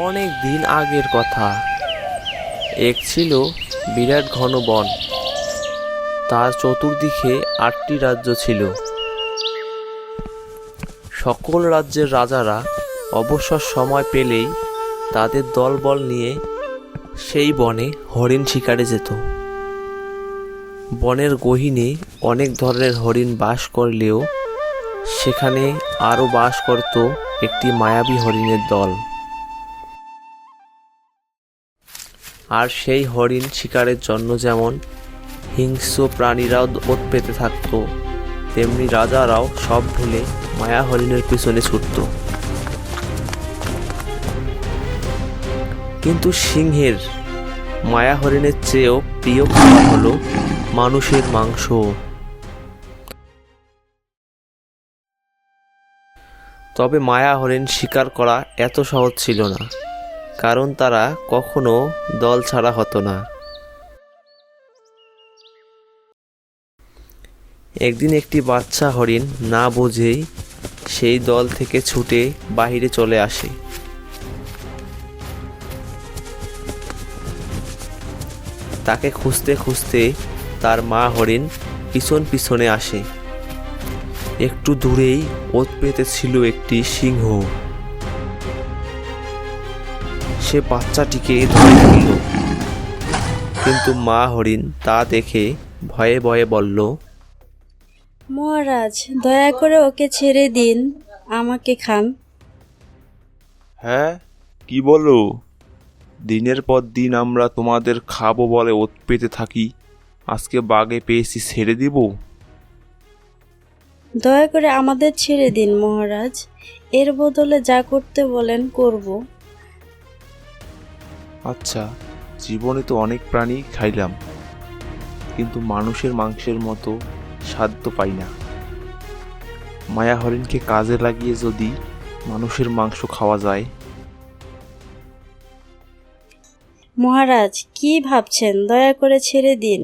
অনেক দিন আগের কথা। এক ছিল বিরাট ঘন বন। তার চতুর্দিকে ৮টি রাজ্য ছিল। সকল রাজ্যের রাজারা অবসর সময় পেলেই তাদের দলবল নিয়ে সেই বনে হরিণ শিকারে যেত। বনের গহীনে অনেক ধরনের হরিণ বাস করলেও সেখানে আরও বাস করত একটি মায়াবী হরিণের দল। আর সেই হরিণ শিকারের জন্য যেমন হিংস্র প্রাণীরাও ওৎ পেতে থাকত, তেমনি রাজারাও সব ভুলে মায়া হরিণের পিছনে ছুটত। কিন্তু সিংহের মায়া হরিণের চেয়েও প্রিয় খাবার হলো মানুষের মাংস। তবে মায়া হরিণ শিকার করা এত সহজ ছিল না, কারণ তারা কখনো দল ছাড়া হতো না। একদিন একটি বাচ্চা হরিণ না বুঝেই সেই দল থেকে ছুটে বাহিরে চলে আসে। তাকে খুঁজতে খুঁজতে তার মা হরিণ পিছন পিছনে আসে। একটু দূরেই ওৎ পেতে ছিল একটি সিংহ। সে বাচ্চাটিকে ধরে ফেলল, কিন্তু মা হরিণ তা দেখে ভয়ে ভয়ে বলল, মহারাজ, দয়া করে ওকে ছেড়ে দিন, আমাকে খান। হ্যাঁ, কি বলো? দিনের পর দিন আমরা তোমাদের খাবো বলে ওৎ পেতে থাকি, আজকে বাগে পেয়েছি, ছেড়ে দিব? দয়া করে আমাদের ছেড়ে দিন মহারাজ, এর বদলে যা করতে বলেন করব। আচ্ছা, জীবনে তো অনেক প্রাণী খাইলাম, কিন্তু মানুষের মাংসের মতো স্বাদ তো পাই না। মায়া হরিণকে কাজে লাগিয়ে যদি মানুষের মাংস খাওয়া যায়। মহারাজ, কি ভাবছেন? দয়া করে ছেড়ে দিন,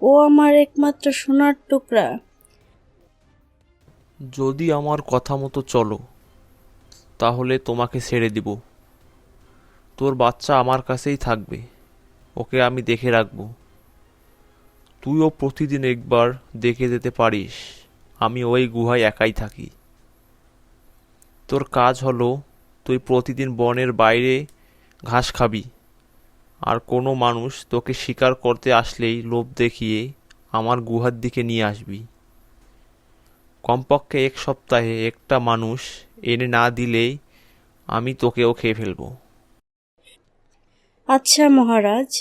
ও আমার একমাত্র সোনার টুকরা। যদি আমার কথা মতো চলো তাহলে তোমাকে ছেড়ে দিব। তোর বাচ্চা আমার কাছেই থাকবে, ওকে আমি দেখে রাখবো। তুইও প্রতিদিন একবার দেখে যেতে পারিস আমি ওই গুহায় একাই থাকি। তোর কাজ হলো তুই প্রতিদিন বনের বাইরে ঘাস খাবি, আর কোনো মানুষ তোকে শিকার করতে আসলেই লোভ দেখিয়ে আমার গুহার দিকে নিয়ে আসবি। কমপক্ষে 1 সপ্তাহে একটা মানুষ এনে না দিলেই আমি তোকেও খেয়ে ফেলবো। আচ্ছা মহারাজ,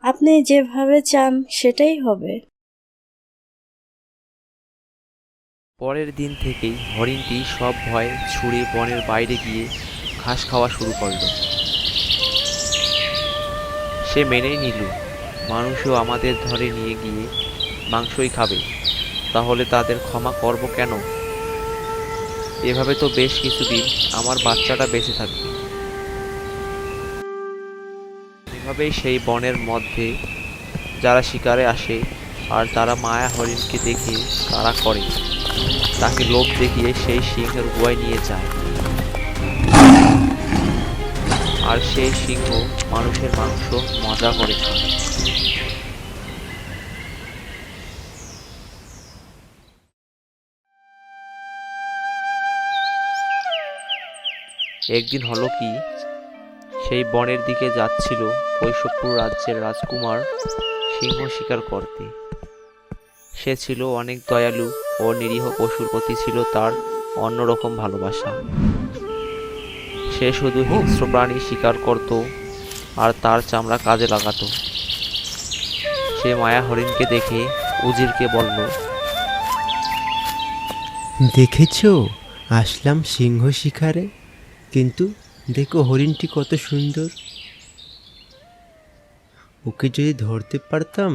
আপনি যেভাবে চান সেটাই হবে। পরের দিন থেকেই হরিণটি সব ভয় ছুঁড়ে বনের বাইরে গিয়ে ঘাস খাওয়া শুরু করলো। সে মেনেই নিল, মানুষও আমাদের ধরে নিয়ে গিয়ে মাংসই খাবে, তাহলে তাদের ক্ষমা করব কেন? এভাবে তো বেশ কিছুদিন আমার বাচ্চাটা বেঁচে থাকবে। এভাবেই সেই বনের মধ্যে যারা শিকারে আসে আর তারা মায়া হরিণকে দেখে তাড়া করে, তাকে লোভ দেখিয়ে সেই সিংহের গুহায় নিয়ে যায়। আর সেই সিংহ মানুষের মাংস মজা করে খায়। একদিন হলো কি, সেই বনের দিকে যাচ্ছিল কৈশবপুর রাজ্যের রাজকুমার সিংহ শিকার করতে। সে ছিল অনেক দয়ালু ও নিরীহ পশুর প্রতি ছিল তার অন্যরকম ভালোবাসা। সে শুধু হিংস্র প্রাণী শিকার করত আর তার চামড়া কাজে লাগাতো। সে মায়া হরিণকে দেখে উজিরকে বলল, দেখেছো, আসলাম সিংহ শিকারে, কিন্তু দেখো হরিণটি কত সুন্দর। ওকে যদি ধরতে পারতাম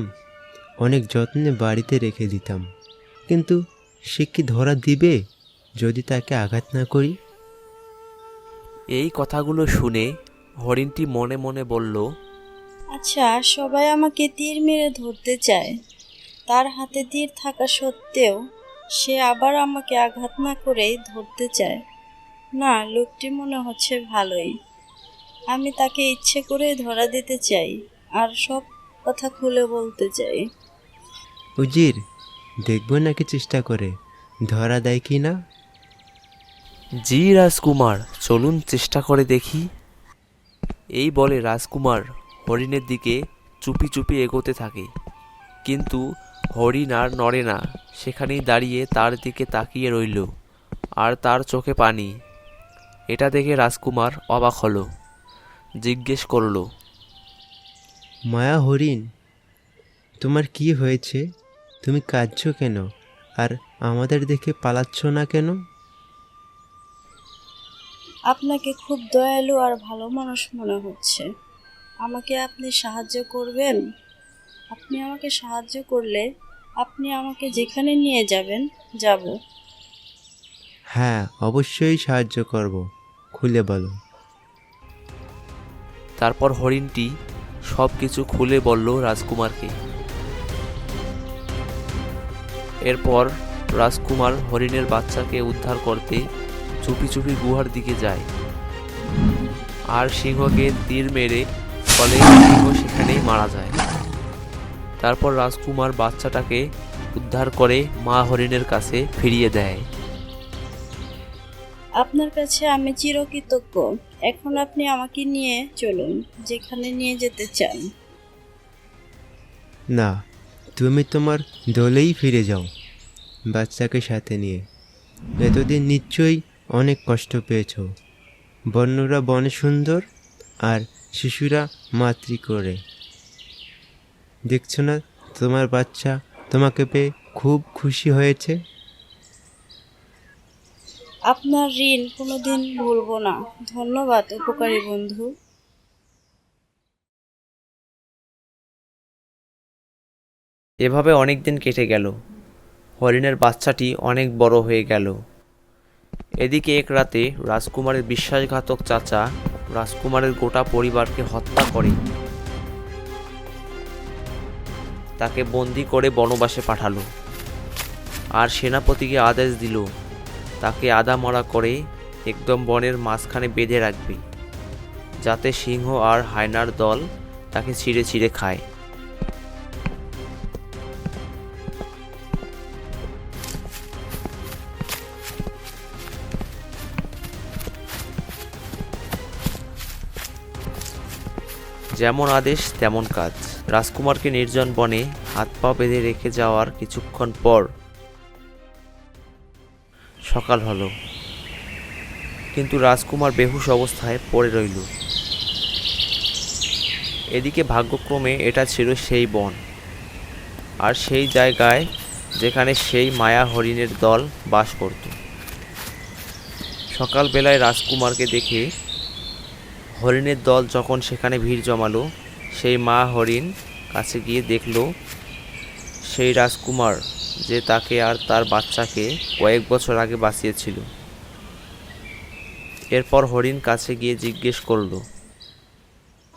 অনেক যত্নে বাড়িতে রেখে দিতাম, কিন্তু সে কি ধরা দিবে যদি তাকে আঘাত না করি? এই কথাগুলো শুনে হরিণটি মনে মনে বলল, আচ্ছা, সবাই আমাকে তীর মেরে ধরতে চায়, তার হাতে তীর থাকা সত্ত্বেও সে আবার আমাকে আঘাত না করেই ধরতে চায়। না, লোকটি মনে হচ্ছে ভালোই। আমি তাকে ইচ্ছে করে ধরা দিতে চাই আর সব কথা খুলে বলতে চাই। উজির, দেখবো নাকি চেষ্টা করে ধরা দেয় কি না? জি রাজকুমার, চলুন চেষ্টা করে দেখি। এই বলে রাজকুমার হরিণের দিকে চুপি চুপি এগোতে থাকে, কিন্তু হরিণ আর নড়ে না, সেখানেই দাঁড়িয়ে তার দিকে তাকিয়ে রইল, আর তার চোখে পানি। এটা দেখে রাজকুমার অবাক হলো, জিজ্ঞেস করলো, মায়া হরিণ, তোমার কি হয়েছে? তুমি কাঁদছো কেন? আর আমাদের দেখে পালাচ্ছ না কেন? আপনাকে খুব দয়ালু আর ভালো মানুষ মনে হচ্ছে। আমাকে আপনি সাহায্য করবেন? আপনি আমাকে সাহায্য করলে আপনি আমাকে যেখানে নিয়ে যাবেন যাব। হ্যাঁ, অবশ্যই সাহায্য করব, খুলে বলো। তারপর হরিণটি সব কিছু খুলে বলল রাজকুমারকে। এরপর রাজকুমার হরিণের বাচ্চাকে উদ্ধার করতে চুপি চুপি গুহার দিকে যায়, আর সিংহকে তীর মেরে ফলে সিংহ সেখানেই মারা যায়। তারপর রাজকুমার বাচ্চাটাকে উদ্ধার করে মা হরিণের কাছে ফিরিয়ে দেয়। আপনার কাছে আমি চিরকৃতজ্ঞ। এখন আপনি আমাকে নিয়ে চলুন যেখানে নিয়ে যেতে চান। না, তুমি তোমার দলেই ফিরে যাও বাচ্চাকে সাথে নিয়ে। এতদিন নিশ্চয়ই অনেক কষ্ট পেয়েছো। বন্যরা বনে সুন্দর আর শিশুরা মাতৃ করে। দেখছো না তোমার বাচ্চা তোমাকে পেয়ে খুব খুশি হয়েছে। আপনার ঋণ কোনোদিন ভুলবো না। ধন্যবাদ উপকারী বন্ধু। এভাবে অনেক দিন কেটে গেল। হরিণের বাচ্চাটি অনেক বড় হয়ে গেল। এদিকে এক রাতে রাজকুমারের বিশ্বাসঘাতক চাচা রাজকুমারের গোটা পরিবারকে হত্যা করে তাকে বন্দি করে বনবাসে পাঠালো, আর সেনাপতিকে আদেশ দিল তাকে আধামরা করে একদম বনের মাঝখানে বেঁধে রাখবে, যাতে সিংহ আর হায়নার দল তাকে ছিঁড়ে ছিঁড়ে খায়। যেমন আদেশ তেমন কাজ। রাজকুমারকে নির্জন বনে হাত পা বেঁধে রেখে যাওয়ার কিছুক্ষণ পর সকাল হলো, কিন্তু রাজকুমার বেহুশ অবস্থায় পড়ে রইল। এদিকে ভাগ্যক্রমে এটা ছিল সেই বন, আর সেই জায়গায় যেখানে সেই মায়া হরিণের দল বাস করত। সকালবেলায় রাজকুমারকে দেখে হরিণের দল যখন সেখানে ভিড় জমালো, সেই মা হরিণ কাছে গিয়ে দেখল সেই রাজকুমার যে তাকে আর তার বাচ্চাকে কয়েক বছর আগে বাঁচিয়েছিল। এরপর হরিণ কাছে গিয়ে জিজ্ঞেস করলো,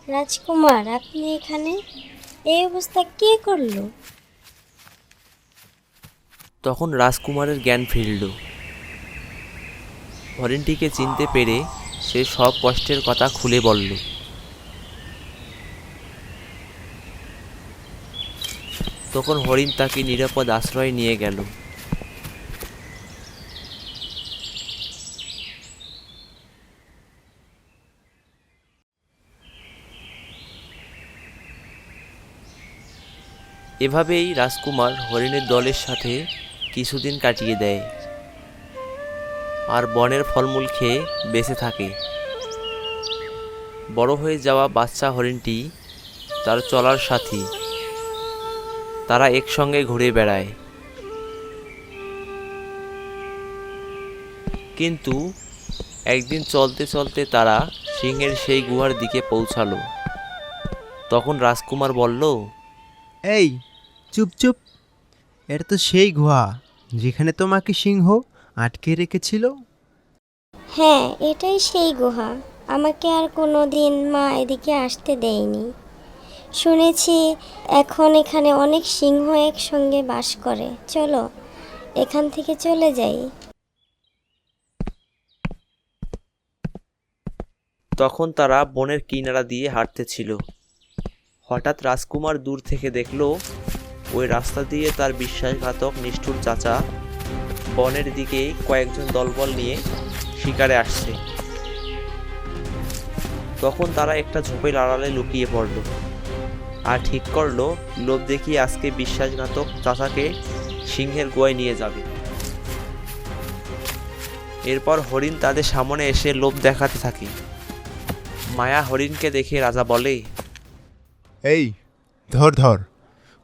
রাজকুমার, আপনি এখানে? এই অবস্থা কে করলো? তখন রাজকুমারের জ্ঞান ফিরল। হরিণটিকে চিনতে পেরে সে সব কষ্টের কথা খুলে বলল। তখন হরিণ তাকে নিরাপদ আশ্রয় নিয়ে গেল। এভাবেই রাজকুমার হরিণের দলের সাথে কিছুদিন কাটিয়ে দেয়, আর বনের ফলমূল খেয়ে বেঁচে থাকে। বড় হয়ে যাওয়া বাচ্চা হরিণটি তার চলার সাথী। তারা একসঙ্গে ঘুরে বেড়ায়। কিন্তু একদিন চলতে চলতে তারা সিংহের সেই গুহার দিকে পৌঁছালো। তখন রাজকুমার বলল, এই চুপ চুপ, এটা তো সেই গুহা যেখানে তোমাকে সিংহ আটকে রেখেছিল। হ্যাঁ, এটাই সেই গুহা। আমাকে আর কোনো দিন মা এদিকে আসতে দেয়নি। শুনেছি এখন এখানে অনেক সিংহ একসঙ্গে বাস করে। চলো এখান থেকে চলে যাই। তখন তারা বনের কিনারা দিয়ে হাঁটতেছিল। হঠাৎ রাজকুমার দূর থেকে দেখলো ওই রাস্তা দিয়ে তার বিশ্বাসঘাতক নিষ্ঠুর চাচা বনের দিকে কয়েকজন দলবল নিয়ে শিকারে আসছে। তখন তারা একটা ঝোপের আড়ালে লুকিয়ে পড়ল আর ঠিক করলো লোভ দেখিয়ে আজকে বিশ্বাসঘাতক চাচাকে সিংহের গুহায় নিয়ে যাবে। এরপর হরিণ তাদের সামনে এসে লোভ দেখাতে থাকে। মায়া হরিণকে দেখে রাজা বলে, এই ধর ধর,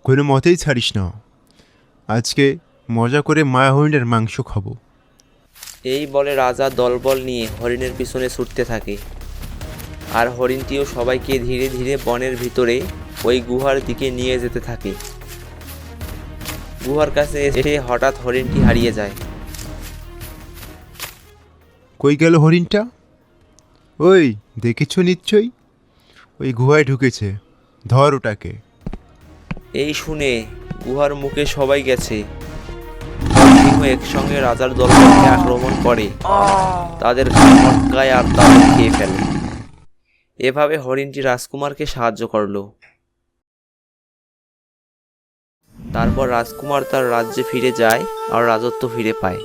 কোনো মতেই ছাড়িস না। আজকে মজা করে মায়া হরিণের মাংস খাবো। এই বলে রাজা দলবল নিয়ে হরিণের পিছনে ছুটতে থাকে। আর হরিণটিও সবাইকে ধীরে ধীরে বনের ভিতরে ওই গুহার দিকে নিয়ে যেতে থাকে। গুহার কাছে এসে হঠাৎ হরিণটি হারিয়ে যায়। কই গেল হরিণটা? ওই দেখেছ নিশ্চয়ই, ওই গুহায় ঢুকেছে, ধর ওটাকে। এই শুনে গুহার মুখে সবাই গেছে। সিংহ একসঙ্গে রাজার দলবলকে আক্রমণ করে, তাদের ঘাড় মটকায় আর তাদের খেয়ে ফেলে। এভাবে হরিণটি রাজকুমারকে সাহায্য করলো। তারপর রাজকুমার তার রাজ্যে ফিরে যায় আর রাজত্ব ফিরে পায়।